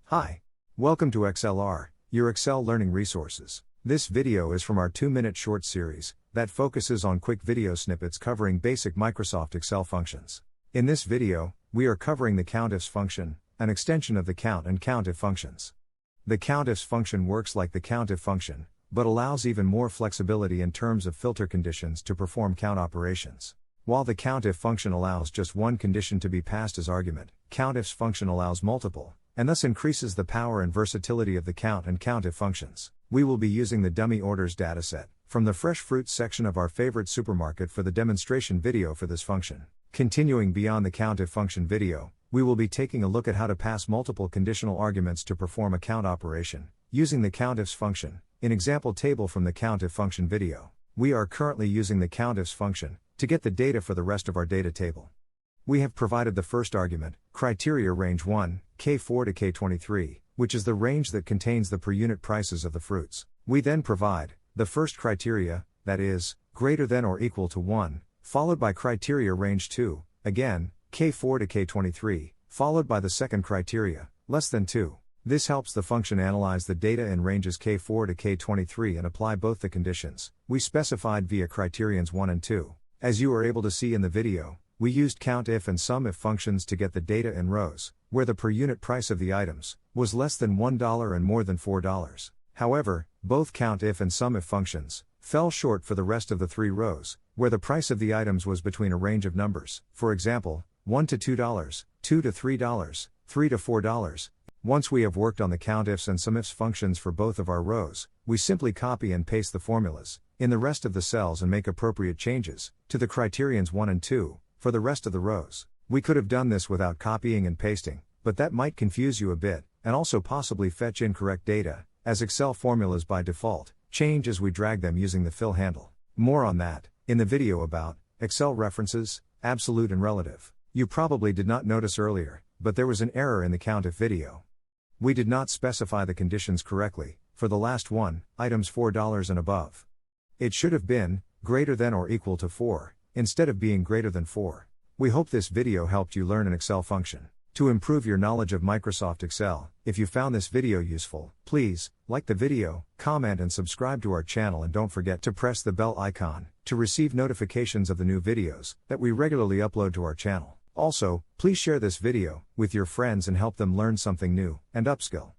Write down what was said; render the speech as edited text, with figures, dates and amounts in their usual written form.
Hi. Welcome to xLR, your Excel learning resources. This video is from our 2-minute short series that focuses on quick video snippets covering basic Microsoft Excel functions. In this video, we are covering the COUNTIFS function, an extension of the COUNT and COUNTIF functions. The COUNTIFS function works like the COUNTIF function, but allows even more flexibility in terms of filter conditions to perform count operations. While the COUNTIF function allows just one condition to be passed as argument, COUNTIFS function allows multiple, and thus increases the power and versatility of the COUNT and COUNTIF functions. We will be using the dummy orders dataset from the fresh fruits section of our favorite supermarket for the demonstration video for this function. Continuing beyond the COUNTIF function video, we will be taking a look at how to pass multiple conditional arguments to perform a count operation, using the COUNTIFS function, in example table from the COUNTIF function video. We are currently using the COUNTIFS function to get the data for the rest of our data table. We have provided the first argument, criteria range 1, K4 to K23, which is the range that contains the per unit prices of the fruits. We then provide the first criteria, that is, greater than or equal to 1, followed by criteria range 2, again, K4 to K23, followed by the second criteria, less than 2. This helps the function analyze the data in ranges K4 to K23 and apply both the conditions we specified via criterions 1 and 2. As you are able to see in the video, we used COUNTIF and SUMIF functions to get the data in rows, where the per unit price of the items was less than $1 and more than $4. However, both COUNTIF and SUMIF functions fell short for the rest of the 3 rows, where the price of the items was between a range of numbers, for example, $1 to $2, $2 to $3, $3 to $4. Once we have worked on the COUNTIFs and SUMIFs functions for both of our rows, we simply copy and paste the formulas in the rest of the cells and make appropriate changes to the criterions 1 and 2 for the rest of the rows. We could have done this without copying and pasting, but that might confuse you a bit, and also possibly fetch incorrect data, as Excel formulas by default change as we drag them using the fill handle. More on that in the video about Excel references, absolute and relative. You probably did not notice earlier, but there was an error in the COUNTIF video. We did not specify the conditions correctly for the last one, items $4 and above. It should have been greater than or equal to 4, instead of being greater than 4. We hope this video helped you learn an Excel function. To improve your knowledge of Microsoft Excel, if you found this video useful, please like the video, comment and subscribe to our channel, and don't forget to press the bell icon to receive notifications of the new videos that we regularly upload to our channel. Also, please share this video with your friends and help them learn something new and upskill.